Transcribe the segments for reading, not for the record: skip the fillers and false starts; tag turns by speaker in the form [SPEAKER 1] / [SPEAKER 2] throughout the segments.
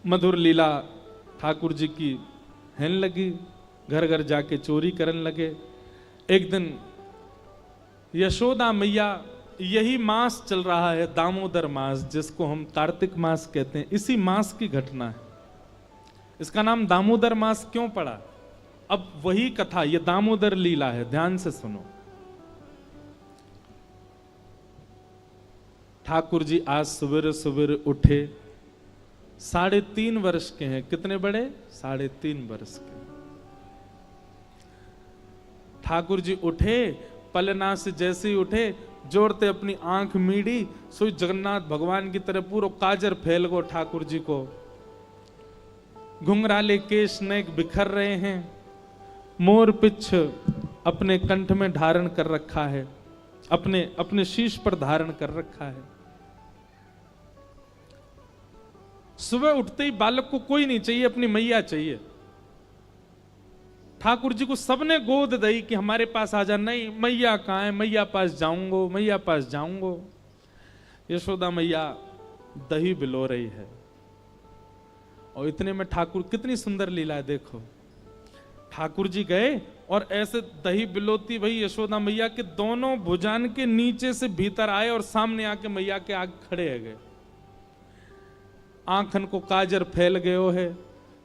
[SPEAKER 1] मधुर लीला ठाकुर जी की हैन लगी, घर घर जाके चोरी करन लगे। एक दिन यशोदा मैया, यही मास चल रहा है दामोदर मास, जिसको हम कार्तिक मास कहते हैं, इसी मास की घटना है। इसका नाम दामोदर मास क्यों पड़ा? अब वही कथा, ये दामोदर लीला है, ध्यान से सुनो। ठाकुर जी आज सवेरे सवेरे उठे, 3.5 वर्ष के हैं। कितने बड़े? 3.5 वर्ष के। ठाकुर जी उठे, पलना से जैसे ही उठे, जोड़ते अपनी आंख मीड़ी, सोई जगन्नाथ भगवान की तरह पूरा काजर फैल गो ठाकुर जी को। घुंघराले केश नेक बिखर रहे हैं, मोर पिछ अपने कंठ में धारण कर रखा है, अपने शीश पर धारण कर रखा है। सुबह उठते ही बालक को कोई नहीं चाहिए, अपनी मैया चाहिए। ठाकुर जी को सबने गोद दी कि हमारे पास आ जा। नहीं, मैया कहाँ है? मैया पास जाऊंगो, मैया पास जाऊंगो। यशोदा मैया दही बिलो रही है, और इतने में ठाकुर, कितनी सुंदर लीला है देखो। ठाकुर जी गए और ऐसे दही बिलोती भाई यशोदा मैया के दोनों भुजान के नीचे से भीतर आए और सामने आके मैया के आगे खड़े है गए। आंखन को काजर फैल गयो है,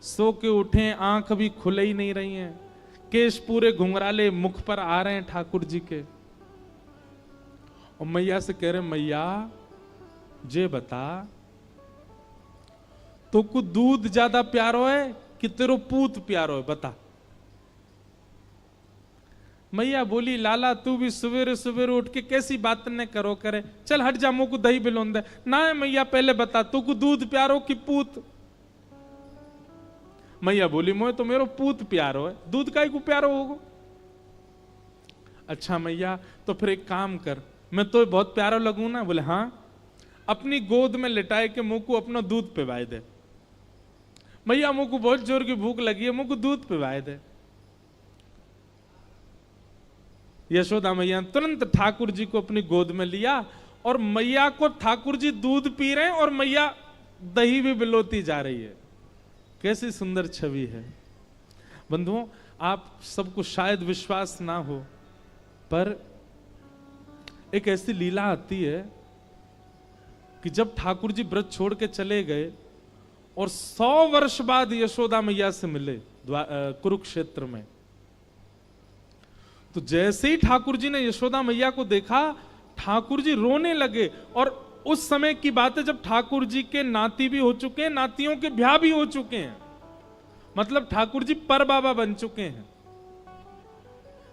[SPEAKER 1] सो के उठे, आंख भी खुले ही नहीं रही हैं, केश पूरे घुंघराले मुख पर आ रहे हैं ठाकुर जी के। और मैया से कह रहे, मैया जे बता, तो को दूध ज्यादा प्यारो है कि तेरो पूत प्यारो है, बता। मैया बोली, लाला तू भी सवेरे सवेरे उठ के कैसी बात न करो करे, चल हट जा, मुझको दही बिलोन दे। ना है मैया, पहले बता तू को दूध प्यारो कि पूत? मैया बोली, मोए तो मेरो पूत प्यारो है, दूध काई को प्यारो होगो? अच्छा मैया, तो फिर एक काम कर, मैं तो बहुत प्यारा लगूं ना? बोले हाँ। अपनी गोद में लिटाए के मुंह को अपना दूध पिवाए दे। मैया मुंह को बहुत जोर की भूख लगी है, मुंह को दूध पिवाए दे। यशोदा मैया तुरंत ठाकुर जी को अपनी गोद में लिया, और मैया को ठाकुर जी दूध पी रहे हैं और मैया दही भी बिलोती जा रही है। कैसी सुंदर छवि है बंधुओं। आप सबको शायद विश्वास ना हो, पर एक ऐसी लीला आती है कि जब ठाकुर जी व्रत छोड़ के चले गए और 100 वर्ष बाद यशोदा मैया से मिले कुरुक्षेत्र में, तो जैसे ही ठाकुर जी ने यशोदा मैया को देखा, ठाकुर जी रोने लगे। और उस समय की बात है जब ठाकुर जी के नाती भी हो चुके हैं, नातियों के ब्याह भी हो चुके हैं, मतलब ठाकुर जी पर बाबा बन चुके हैं।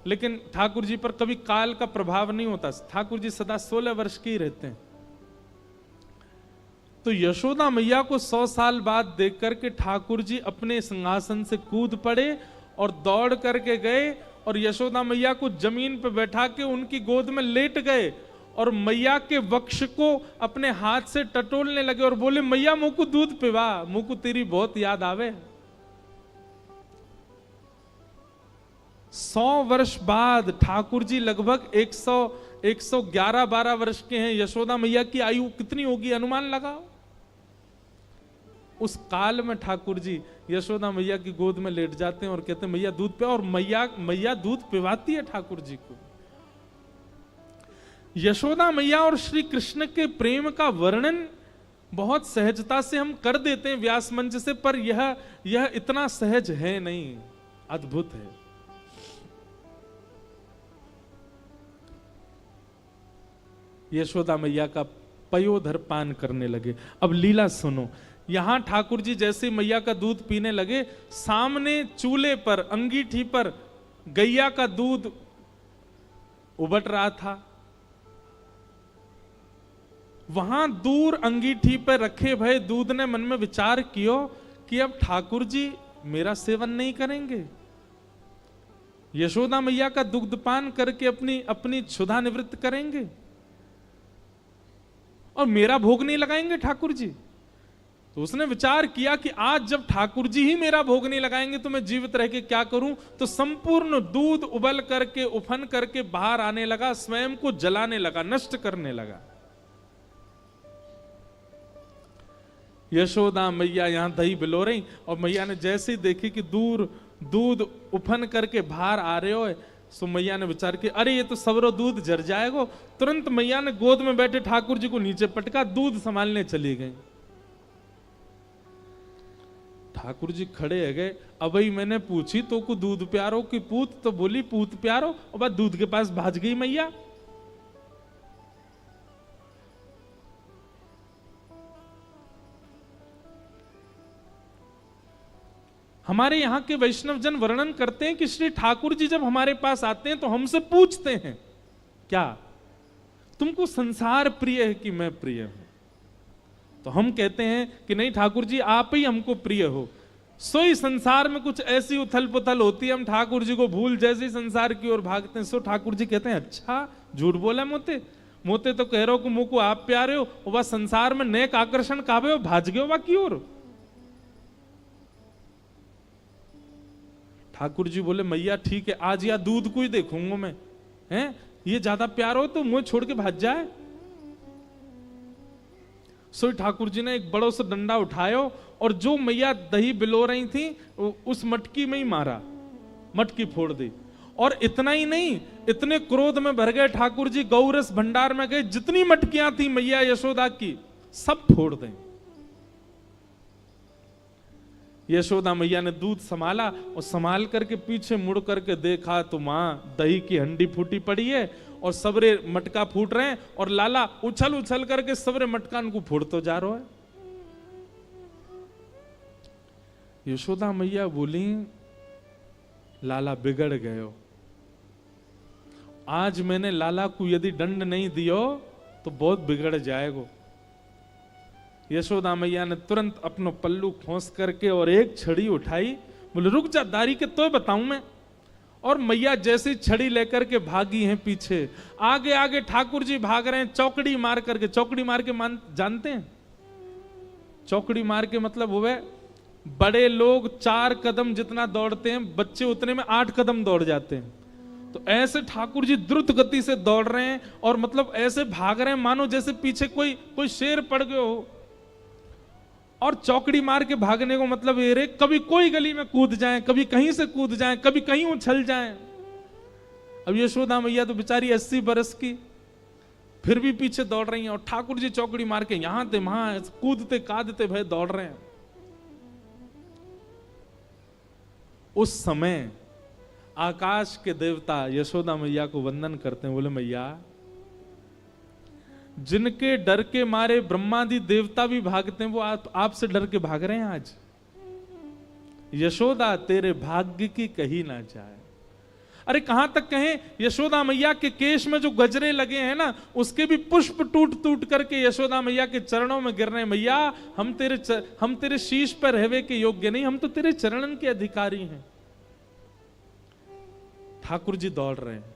[SPEAKER 1] लेकिन ठाकुर जी पर कभी काल का प्रभाव नहीं होता, ठाकुर जी सदा 16 वर्ष के ही रहते हैं। तो यशोदा मैया को 100 साल बाद देख करके ठाकुर जी अपने सिंहासन से कूद पड़े और दौड़ करके गए और यशोदा मैया को जमीन पर बैठा के उनकी गोद में लेट गए और मैया के वक्ष को अपने हाथ से टटोलने लगे और बोले, मैया मुंह को दूध पिवा, मुंह को तेरी बहुत याद आवे। 100 वर्ष बाद ठाकुर जी लगभग 111-12 वर्ष के हैं। यशोदा मैया की आयु कितनी होगी अनुमान लगाओ। उस काल में ठाकुर जी यशोदा मैया की गोद में लेट जाते हैं और कहते हैं, मैया दूध पिया, और मैया दूध पिवाती है ठाकुर जी को। यशोदा मैया और श्री कृष्ण के प्रेम का वर्णन बहुत सहजता से हम कर देते हैं व्यास मंच से, पर यह इतना सहज है नहीं, अद्भुत है। यशोदा मैया का पयोधर पान करने लगे। अब लीला सुनो। यहां ठाकुर जी जैसे मैया का दूध पीने लगे, सामने चूल्हे पर अंगीठी पर गैया का दूध उबट रहा था। वहां दूर अंगीठी पर रखे भय दूध ने मन में विचार कियो कि अब ठाकुर जी मेरा सेवन नहीं करेंगे, यशोदा मैया का दुग्धपान करके अपनी क्षुधा निवृत्त करेंगे और मेरा भोग नहीं लगाएंगे ठाकुर जी। तो उसने विचार किया कि आज जब ठाकुर जी ही मेरा भोग नहीं लगाएंगे तो मैं जीवित रह के क्या करूं। तो संपूर्ण दूध उबल करके उफन करके बाहर आने लगा, स्वयं को जलाने लगा, नष्ट करने लगा। यशोदा मैया यहाँ दही बिलो रही, और मैया ने जैसे ही देखी कि दूर दूध उफन करके बाहर आ रहे हो, सो मैया ने विचार किया अरे ये तो सवरो दूध जर जाएगा। तुरंत मैया ने गोद में बैठे ठाकुर जी को नीचे पटका, दूध संभालने चली गई। ठाकुर जी खड़े है गए, अब वही मैंने पूछी तो को दूध प्यारो की पूत, तो बोली पूत प्यारो, और बाद दूध के पास भाज गई मैया। हमारे यहाँ के वैष्णव जन वर्णन करते हैं कि श्री ठाकुर जी जब हमारे पास आते हैं तो हमसे पूछते हैं क्या तुमको संसार प्रिय है कि मैं प्रिय हूं? तो हम कहते हैं कि नहीं ठाकुर जी आप ही हमको प्रिय हो। सोई संसार में कुछ ऐसी उथल पुथल होती है, हम ठाकुर जी को भूल जैसे संसार की ओर भागते हैं। सो ठाकुर जी कहते हैं अच्छा झूठ बोला मोते, मोते तो कह रहे हो कि मुझको आप प्यारे हो, वह संसार में नेक आकर्षण काबे हो, भाज गए हो की ओर। ठाकुर जी बोले मैया ठीक है, आज या दूध को ही देखूंगा मैं, हैं ये ज्यादा प्यार हो तो मुंह छोड़ के भाग जाए। सो ठाकुर जी ने एक बड़ो सा डंडा उठायो और जो मैया दही बिलो रही थी उस मटकी में ही मारा, मटकी फोड़ दी। और इतना ही नहीं, इतने क्रोध में भर गए ठाकुर जी, गौरस भंडार में गए, जितनी मटकियां थी मैया यशोदा की सब फोड़ दें। यशोदा मैया ने दूध संभाला और संभाल करके पीछे मुड़ करके देखा तो मां दही की हंडी फूटी पड़ी है और सबरे मटका फूट रहे हैं, और लाला उछल उछल करके सबरे मटकान को फोड़ते जा रहा है। यशोदा मैया बोली लाला बिगड़ गए हो, आज मैंने लाला को यदि दंड नहीं दियो तो बहुत बिगड़ जाएगा। यशोदा मैया ने तुरंत अपनो पल्लू खोस करके और एक छड़ी उठाई, बोले रुक जा दारी के तो बताऊं मैं। और मैया जैसी छड़ी लेकर के भागी हैं पीछे, आगे आगे ठाकुर जी भाग रहे हैं चौकड़ी मार करके। चौकड़ी मार के जानते हैं चौकड़ी मार के मतलब हुए बड़े लोग 4 कदम जितना दौड़ते हैं, बच्चे उतने में 8 कदम दौड़ जाते हैं। तो ऐसे ठाकुर जी द्रुत गति से दौड़ रहे हैं और मतलब ऐसे भाग रहे हैं मानो जैसे पीछे कोई शेर पड़ गए हो। और चौकड़ी मार के भागने को मतलब ये रे कभी कोई गली में कूद जाएं, कभी कहीं से कूद जाएं, कभी कहीं उछल जाएं। अब यशोदा मैया तो बेचारी 80 बरस की फिर भी पीछे दौड़ रही हैं, और ठाकुर जी चौकड़ी मार के यहां थे वहां कूदते कादते भय दौड़ रहे हैं। उस समय आकाश के देवता यशोदा मैया को वंदन करते हैं, बोले मैया जिनके डर के मारे ब्रह्मादि देवता भी भागते हैं वो आपसे डर के भाग रहे हैं आज। यशोदा तेरे भाग्य की कही ना जाए। अरे कहां तक कहें, यशोदा मैया के केश में जो गजरे लगे हैं ना उसके भी पुष्प टूट टूट करके यशोदा मैया के चरणों में गिर रहे हैं। मैया हम तेरे शीश पर रहवे के योग्य नहीं, हम तो तेरे चरणन के अधिकारी हैं। ठाकुर जी दौड़ रहे हैं,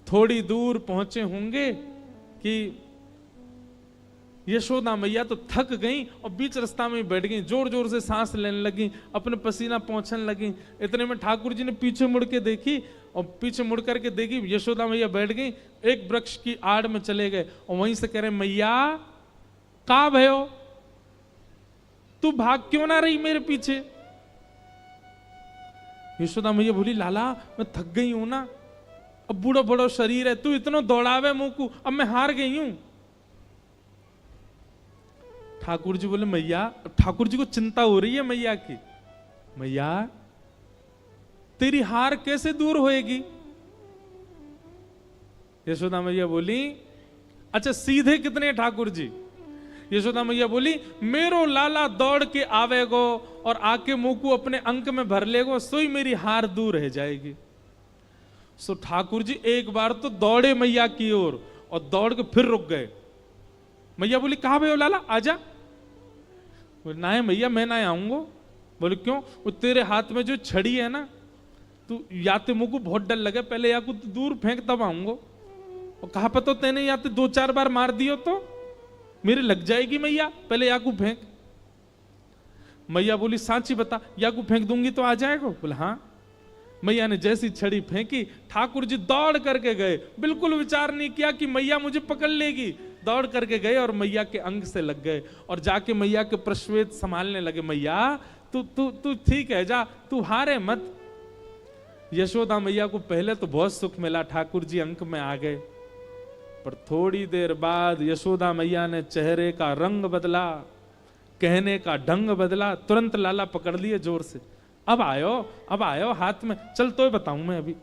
[SPEAKER 1] थोड़ी दूर पहुंचे होंगे कि यशोदा मैया तो थक गई और बीच रास्ता में बैठ गई, जोर जोर से सांस लेने लगी, अपने पसीना पहुंचने लगी। इतने में ठाकुर जी ने पीछे मुड़ के देखी और पीछे मुड़ करके देखी यशोदा मैया बैठ गई, एक वृक्ष की आड़ में चले गए और वहीं से कह रहे मैया कहां भयो, तू भाग क्यों ना रही मेरे पीछे। यशोदा मैया बोली लाला मैं थक गई हूं ना, अब बूढ़ो बड़ो शरीर है, तू इतना दौड़ावे मुंह को, अब मैं हार गई हूं। ठाकुर जी बोले मैया, ठाकुर जी को चिंता हो रही है मैया की, मैया तेरी हार कैसे दूर होएगी। यशोदा मैया बोली अच्छा सीधे कितने ठाकुर जी। यशोदा मैया बोली मेरो लाला दौड़ के आवेगो और आके मुंह को अपने अंक में भर लेगो, सोई मेरी हार दूर रह जाएगी। सो ठाकुर जी एक बार तो दौड़े मैया की ओर और दौड़ के फिर रुक गए। मैया बोली कहां भयो लाला आजा। बोले ना है मैया मैं ना आऊंगा। बोले क्यों, वो तेरे हाथ में जो छड़ी है ना, तू या तो मुंह को बहुत डर लगे, पहले या को दूर फेंक तब आऊंगा। और कहा पता तेने या तो 2-4 बार मार दियो तो मेरे लग जाएगी मैया, पहले या को फेंक। मैया बोली सांची बता, या को फेंक दूंगी तो आ जाएगा। बोले हाँ। मैया ने जैसी छड़ी फेंकी ठाकुर जी दौड़ करके गए, बिल्कुल विचार नहीं किया कि मैया मुझे पकड़ लेगी। दौड़ करके गए और मैया के अंग से लग गए और जाके मैया के प्रश्वेत संभालने लगे। मैया तू ठीक है, जा, तू हारे मत। यशोदा मैया को पहले तो बहुत सुख मिला, ठाकुर जी अंक में आ गए, पर थोड़ी देर बाद यशोदा मैया ने चेहरे का रंग बदला, कहने का ढंग बदला, तुरंत लाला पकड़ लिए जोर से। अब आयो हाथ में, चल तो बताऊं मैं अभी।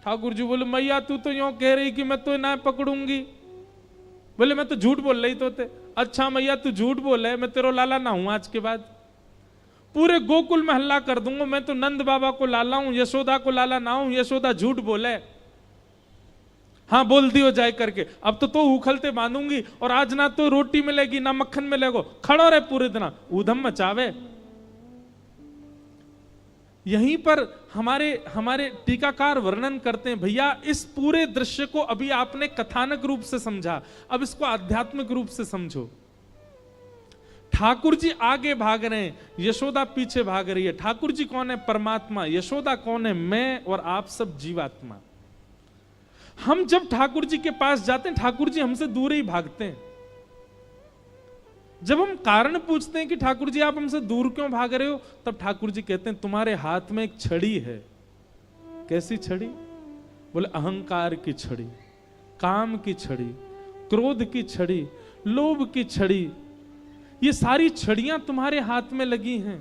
[SPEAKER 1] ठाकुर जी बोले मैया तू तो यूं कह रही कि मैं तो ना पकड़ूंगी। बोले मैं तो झूठ बोल रही तो थे। अच्छा मैया तू झूठ बोले, मैं तेरो लाला ना हूं आज के बाद, पूरे गोकुल में हल्ला कर दूंगा मैं तो नंद बाबा को लाला हूं, यशोदा को लाला ना हूं। यशोदा झूठ बोले, हाँ बोल दियो जाए करके। अब तो उखलते बांधूंगी और आज ना तो रोटी मिलेगी ना मक्खन मिलेगा, खड़ो रहे पूरे दिन, ऊधम मचावे। यहीं पर हमारे टीकाकार वर्णन करते हैं, भैया इस पूरे दृश्य को अभी आपने कथानक रूप से समझा, अब इसको आध्यात्मिक रूप से समझो। ठाकुर जी आगे भाग रहे हैं, यशोदा पीछे भाग रही है। ठाकुर जी कौन है? परमात्मा। यशोदा कौन है? मैं और आप सब जीवात्मा। हम जब ठाकुर जी के पास जाते हैं, ठाकुर जी हमसे दूर ही भागते हैं। जब हम कारण पूछते हैं कि ठाकुर जी आप हमसे दूर क्यों भाग रहे हो, तब ठाकुर जी कहते हैं तुम्हारे हाथ में एक छड़ी है। कैसी छड़ी? बोले अहंकार की छड़ी, काम की छड़ी, क्रोध की छड़ी, लोभ की छड़ी। ये सारी छड़ियां तुम्हारे हाथ में लगी हैं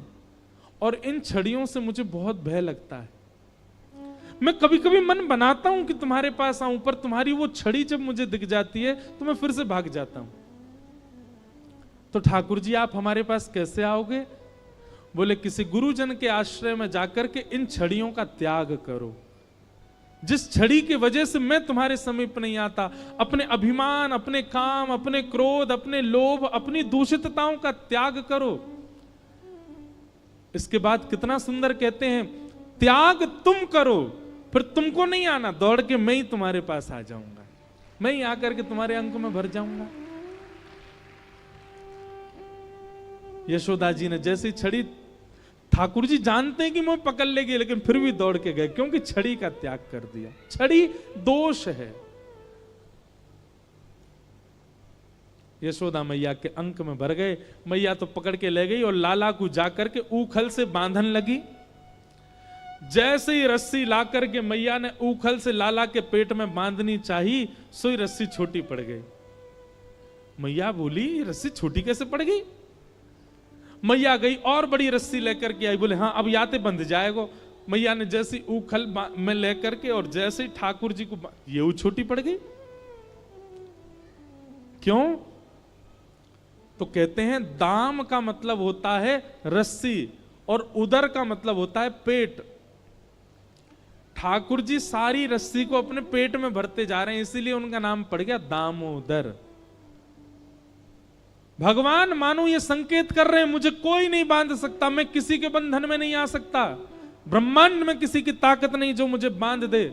[SPEAKER 1] और इन छड़ियों से मुझे बहुत भय लगता है। मैं कभी कभी मन बनाता हूं कि तुम्हारे पास आऊं, पर तुम्हारी वो छड़ी जब मुझे दिख जाती है तो मैं फिर से भाग जाता हूं। तो ठाकुर जी आप हमारे पास कैसे आओगे? बोले किसी गुरुजन के आश्रय में जाकर के इन छड़ियों का त्याग करो। जिस छड़ी की वजह से मैं तुम्हारे समीप नहीं आता, अपने अभिमान, अपने काम, अपने क्रोध, अपने लोभ, अपनी दूषितताओं का त्याग करो। इसके बाद कितना सुंदर कहते हैं, त्याग तुम करो, फिर तुमको नहीं आना, दौड़ के मैं ही तुम्हारे पास आ जाऊंगा, मैं ही आकर के तुम्हारे अंक में भर जाऊंगा। यशोदा जी ने जैसी छड़ी, ठाकुर जी जानते हैं कि मैं पकड़ लेगी, लेकिन फिर भी दौड़ के गए, क्योंकि छड़ी का त्याग कर दिया। छड़ी दोष है। यशोदा मैया के अंक में भर गए। मैया तो पकड़ के ले गई और लाला को जाकर के ऊखल से बांधन लगी। जैसे ही रस्सी लाकर के मैया ने ऊखल से लाला के पेट में बांधनी चाहिए, सोई रस्सी छोटी पड़ गई। मैया बोली रस्सी छोटी कैसे पड़ गई? मैया गई और बड़ी रस्सी लेकर के आई। बोले हाँ अब याते बंध जाएगा। मैया ने जैसी ऊखल में लेकर के और जैसे ही ठाकुर जी को, ये छोटी पड़ गई। क्यों? तो कहते हैं दाम का मतलब होता है रस्सी और उदर का मतलब होता है पेट। ठाकुर जी सारी रस्सी को अपने पेट में भरते जा रहे हैं, इसीलिए उनका नाम पड़ गया दामोदर। भगवान मानो ये संकेत कर रहे हैं मुझे कोई नहीं बांध सकता, मैं किसी के बंधन में नहीं आ सकता, ब्रह्मांड में किसी की ताकत नहीं जो मुझे बांध दे।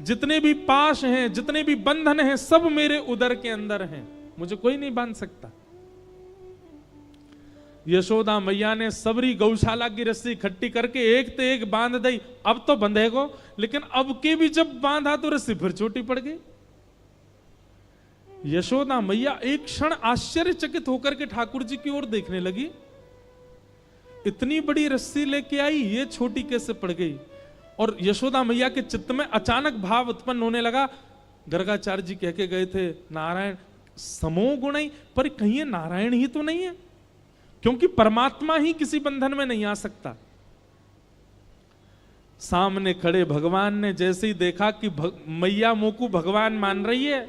[SPEAKER 1] जितने भी पाश हैं, जितने भी बंधन हैं, सब मेरे उदर के अंदर हैं, मुझे कोई नहीं बांध सकता। यशोदा मैया ने सबरी गौशाला की रस्सी इकट्ठी करके एक तो एक बांध दी। अब तो बंधेगो, लेकिन अब के भी जब बांधा तो रस्सी फिर छोटी पड़ गई। यशोदा मैया एक क्षण आश्चर्यचकित होकर के ठाकुर जी की ओर देखने लगी। इतनी बड़ी रस्सी लेके आई, ये छोटी कैसे पड़ गई? और यशोदा मैया के चित्त में अचानक भाव उत्पन्न होने लगा। गर्गाचार्य जी कह के गए थे नारायण समो गुण, पर कहीं ये नारायण ही तो नहीं है, क्योंकि परमात्मा ही किसी बंधन में नहीं आ सकता। सामने खड़े भगवान ने जैसे ही देखा कि मैया मोकू भगवान मान रही है,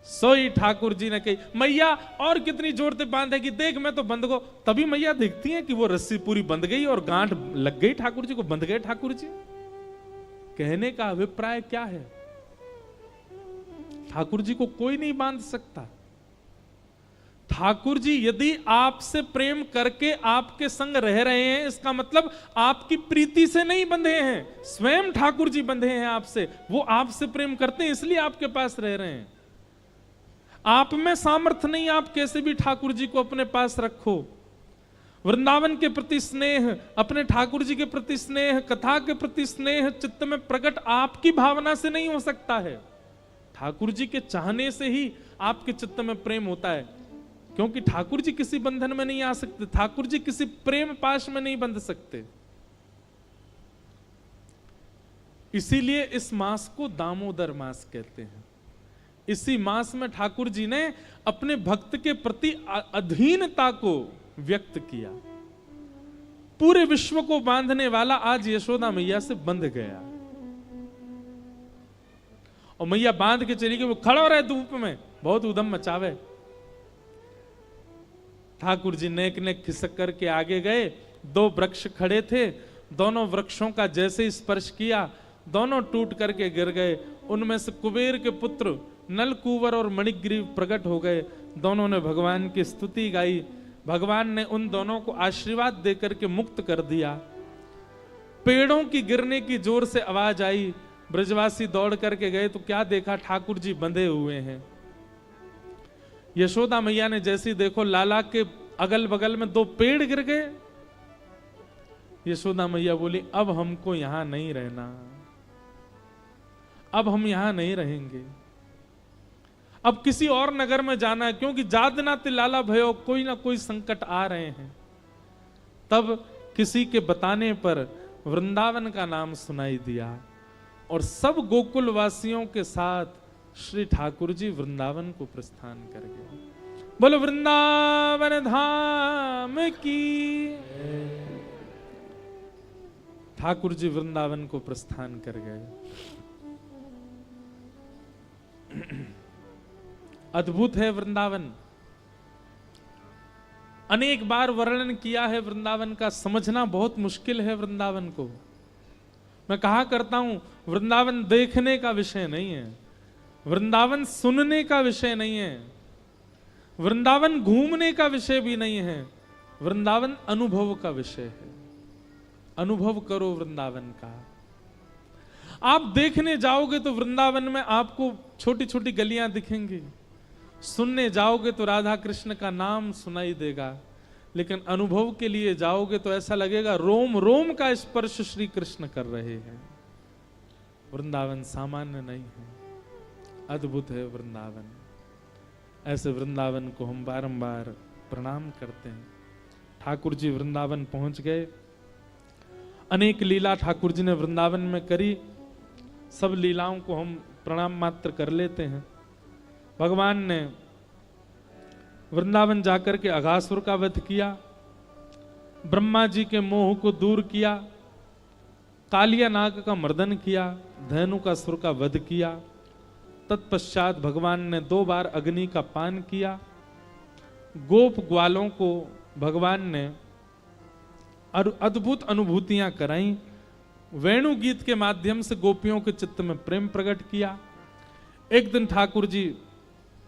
[SPEAKER 1] सोई ठाकुर जी ने कही मैया और कितनी जोर से बांधेगी, देख मैं तो बंध गो। तभी मैया देखती है कि वो रस्सी पूरी बंध गई और गांठ लग गई ठाकुर जी को, बंध गए ठाकुर जी। कहने का अभिप्राय क्या है? ठाकुर जी को कोई नहीं बांध सकता। ठाकुर जी यदि आपसे प्रेम करके आपके संग रह रहे हैं, इसका मतलब आपकी प्रीति से नहीं बंधे हैं, स्वयं ठाकुर जी बंधे हैं आपसे। वो आपसे प्रेम करते हैं इसलिए आपके पास रह रहे हैं। आप में सामर्थ्य नहीं, आप कैसे भी ठाकुर जी को अपने पास रखो। वृंदावन के प्रति स्नेह, अपने ठाकुर जी के प्रति स्नेह, कथा के प्रति स्नेह चित्त में प्रकट आपकी भावना से नहीं हो सकता है, ठाकुर जी के चाहने से ही आपके चित्त में प्रेम होता है, क्योंकि ठाकुर जी किसी बंधन में नहीं आ सकते, ठाकुर जी किसी प्रेम पाश में नहीं बंध सकते। इसीलिए इस मास को दामोदर मास कहते हैं। इसी मास में ठाकुर जी ने अपने भक्त के प्रति अधीनता को व्यक्त किया। पूरे विश्व को बांधने वाला आज यशोदा मैया से बंध गया, और मैया बांध के चली गई, वो खड़ा रहे धूप में, बहुत उधम मचावे। ठाकुर जी नेक नेक खिसक करके आगे गए। 2 वृक्ष खड़े थे, दोनों वृक्षों का जैसे ही स्पर्श किया दोनों टूट करके गिर गए। उनमें से कुबेर के पुत्र नलकूवर और मणिग्रीव प्रकट हो गए। दोनों ने भगवान की स्तुति गाई। भगवान ने उन दोनों को आशीर्वाद देकर के मुक्त कर दिया। पेड़ों की गिरने की जोर से आवाज आई। ब्रजवासी दौड़ करके गए तो क्या देखा, ठाकुर जी बंधे हुए हैं। यशोदा मैया ने जैसी देखो, लाला के अगल बगल में 2 पेड़ गिर गए। यशोदा मैया बोली, अब हमको यहां नहीं रहना, अब हम यहां नहीं रहेंगे, अब किसी और नगर में जाना है, क्योंकि जादना तिलाला भयो, कोई ना कोई संकट आ रहे हैं। तब किसी के बताने पर वृंदावन का नाम सुनाई दिया, और सब गोकुल वासियों के साथ श्री ठाकुर जी वृंदावन को प्रस्थान कर गए। बोलो वृंदावन धाम की। ठाकुर जी वृंदावन को प्रस्थान कर गए। अद्भुत है वृंदावन। अनेक बार वर्णन किया है वृंदावन का, समझना बहुत मुश्किल है वृंदावन को। मैं कहा करता हूं, वृंदावन देखने का विषय नहीं है, वृंदावन सुनने का विषय नहीं है, वृंदावन घूमने का विषय भी नहीं है, वृंदावन अनुभव का विषय है। अनुभव करो वृंदावन का। आप देखने जाओगे तो वृंदावन में आपको छोटी छोटी गलियां दिखेंगी, सुनने जाओगे तो राधा कृष्ण का नाम सुनाई देगा, लेकिन अनुभव के लिए जाओगे तो ऐसा लगेगा रोम रोम का स्पर्श श्री कृष्ण कर रहे हैं। वृंदावन सामान्य नहीं है, अद्भुत है वृंदावन। ऐसे वृंदावन को हम बारंबार प्रणाम करते हैं। ठाकुर जी वृंदावन पहुंच गए। अनेक लीला ठाकुर जी ने वृंदावन में करी, सब लीलाओं को हम प्रणाम मात्र कर लेते हैं। भगवान ने वृंदावन जाकर के अघासुर का वध किया, ब्रह्मा जी के मोह को दूर किया, कालिया नाग का मर्दन किया, धेनुकासुर का वध किया। तत्पश्चात भगवान ने 2 बार अग्नि का पान किया। गोप ग्वालों को भगवान ने अद्भुत अनुभूतियां कराई। वेणु गीत के माध्यम से गोपियों के चित्त में प्रेम प्रकट किया। एक दिन ठाकुर जी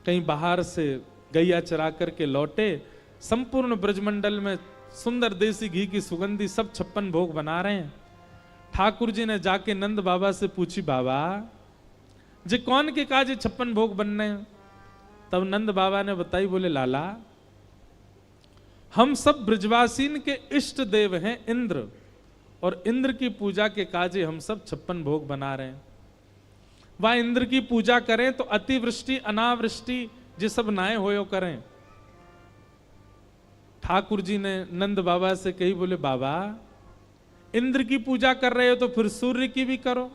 [SPEAKER 1] कहीं बाहर से गैया चरा करके लौटे। संपूर्ण ब्रजमंडल में सुंदर देसी घी की सुगंधी, सब 56 भोग बना रहे हैं। ठाकुर जी ने जाके नंद बाबा से पूछी, बाबा जे कौन के काजे 56 भोग बनने हैं? तब नंद बाबा ने बताई, बोले लाला हम सब ब्रजवासीन के इष्ट देव हैं इंद्र, और इंद्र की पूजा के काजे हम सब 56 भोग बना रहे हैं। वह इंद्र की पूजा करें तो अतिवृष्टि अनावृष्टि ये सब नाए होयो करें। ठाकुर जी ने नंद बाबा से कही, बोले बाबा इंद्र की पूजा कर रहे हो तो फिर सूर्य की भी करो,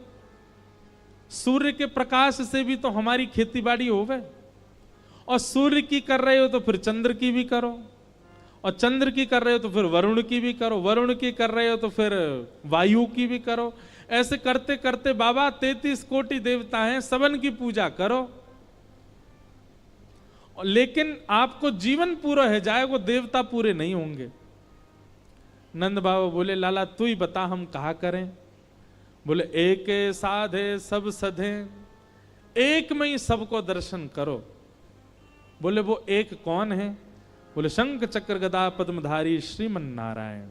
[SPEAKER 1] सूर्य के प्रकाश से भी तो हमारी खेती बाड़ी होवे, और सूर्य की कर रहे हो तो फिर चंद्र की भी करो, और चंद्र की कर रहे हो तो फिर वरुण की भी करो, वरुण की कर रहे हो तो फिर वायु की भी करो। ऐसे करते करते बाबा 33 कोटि देवता हैं, सबन की पूजा करो, लेकिन आपको जीवन पूरा है जाए, वो देवता पूरे नहीं होंगे। नंद बाबा बोले लाला तू ही बता हम कहा करें। बोले एक साधे सब सधे, एक में ही सबको दर्शन करो। बोले वो एक कौन है? बोले शंख चक्र गदा पद्मधारी श्रीमन नारायण।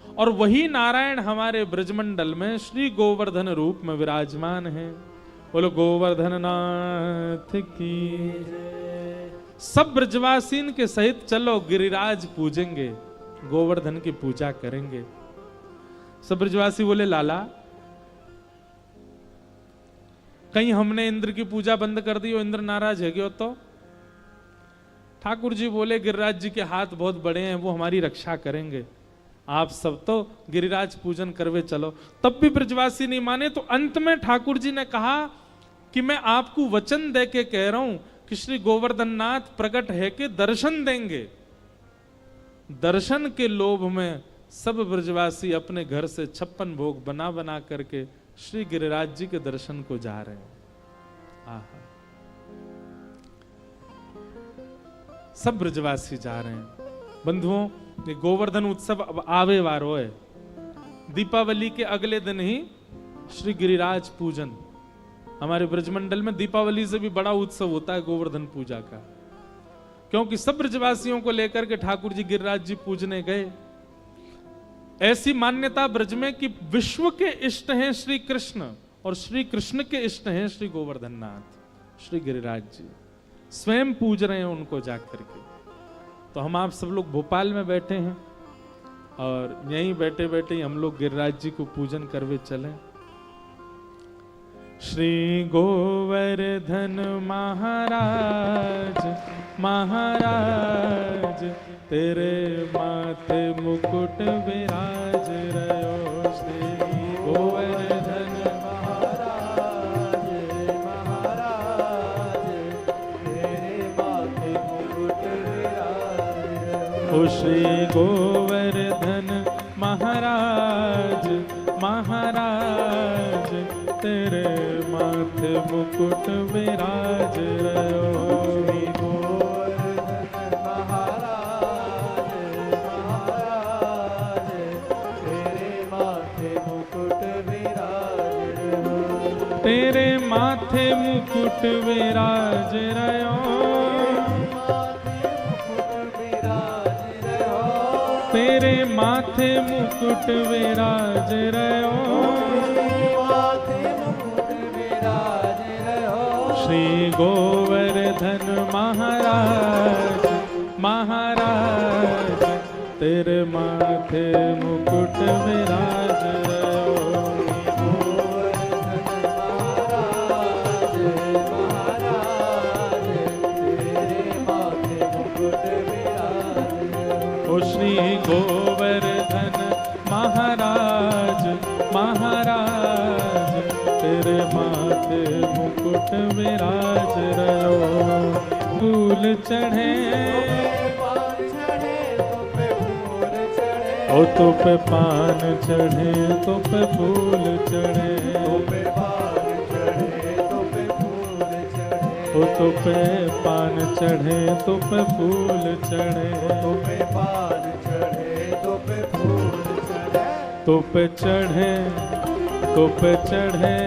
[SPEAKER 1] और वही नारायण हमारे ब्रजमंडल में श्री गोवर्धन रूप में विराजमान है। बोलो गोवर्धन नाथ की। सब ब्रजवासीन के सहित चलो गिरिराज पूजेंगे, गोवर्धन की पूजा करेंगे। सब ब्रजवासी बोले लाला कहीं हमने इंद्र की पूजा बंद कर दी और इंद्र नाराज है गयो तो? ठाकुर जी बोले गिरिराज जी के हाथ बहुत बड़े हैं, वो हमारी रक्षा करेंगे, आप सब तो गिरिराज पूजन करवे चलो। तब भी ब्रजवासी नहीं माने, तो अंत में ठाकुर जी ने कहा कि मैं आपको वचन दे के कह रहा हूं कि श्री गोवर्धन नाथ प्रकट है कि दर्शन देंगे। दर्शन के लोभ में सब ब्रजवासी अपने घर से 56 भोग बना बना करके श्री गिरिराज जी के दर्शन को जा रहे हैं। आहा, सब ब्रजवासी जा रहे हैं। बंधुओं, ये गोवर्धन उत्सव अब आवे वारो है। दीपावली के अगले दिन ही श्री गिरिराज पूजन। हमारे ब्रजमंडल में दीपावली से भी बड़ा उत्सव होता है गोवर्धन पूजा का, क्योंकि सब ब्रजवासियों को लेकर के ठाकुर जी गिरिराज जी पूजने गए। ऐसी मान्यता ब्रज में कि विश्व के इष्ट हैं श्री कृष्ण और श्री कृष्ण के इष्ट हैं श्री गोवर्धन नाथ। श्री गिरिराज जी स्वयं पूज रहे हैं उनको जाकर के। तो हम आप सब लोग भोपाल में बैठे हैं और यहीं बैठे बैठे हम लोग गिरिराज जी को पूजन करवे चले। श्री गोवर्धन महाराज महाराज तेरे माथे मुकुट विराज रहो। श्री गोवर्धन महाराज महाराज तेरे माथे मुकुट विराज रहो। श्री गोवर्धन महाराज महाराज तेरे माथे मुकुट विराज रहो। श्री गोवर्धन महाराज महाराज तेरे माथे मुकुट विराज रहो। तेरे माथे मुकुट विराज रहो। तेरे माथे मुकुट विराज रहो। श्री गोवर्धन महाराज महाराज तेरे माथे मुकुट विराज रहो। श्री गोवर्धन महाराज महाराज तेरे माथे मुकुट विराज रहो। फूल चढ़े ओ तो पे पान चढ़े तो पे फूल चढ़े। ओ तो पे पान चढ़े तो पे फूल चढ़े। तो पे चढ़े तो पे चढ़े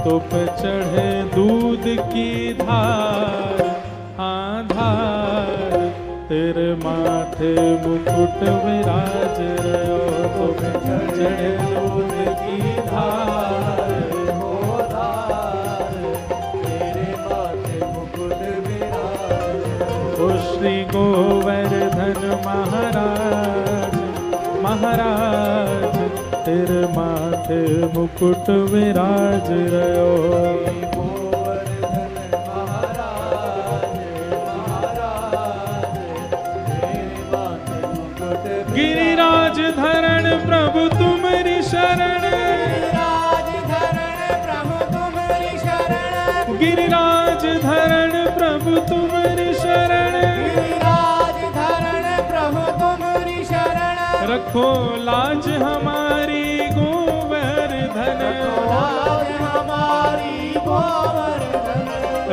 [SPEAKER 1] तो पे चढ़े दूध की धार। हाँ धार तेरे माथे मुकुट विराज रहो। तो पे चढ़े दूध की धार हो धार तेरे माथे मुकुट विराज रहो। श्री गोवर्धन महाराज महाराज तेरे माथे मुकुट विराज रहो। गिरिराज धरण प्रभु तुम्हारी शरण। गिरिराज धरण प्रभु तुम्हारी शरण। रखो लाज हमारी गोवर्धन।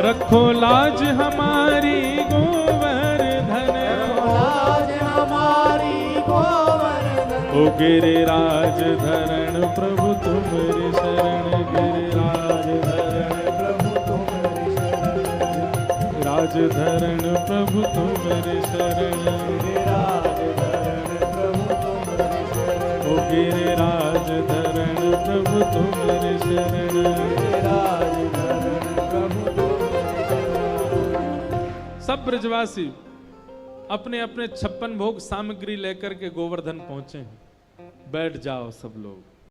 [SPEAKER 1] रखो लाज हमारी गोवर्धन। ओ गिरिराज धरण प्रभु तुम्हारी शरण। गिरिराज धरण प्रभु तुम्हारी शरण। राज धरण प्रभु तुम्हारी शरण। गिरिराज धरण प्रभु तुम्हारी शरण। सब ब्रजवासी अपने अपने 56 भोग सामग्री लेकर के गोवर्धन पहुंचे हैं। बैठ जाओ सब लोग।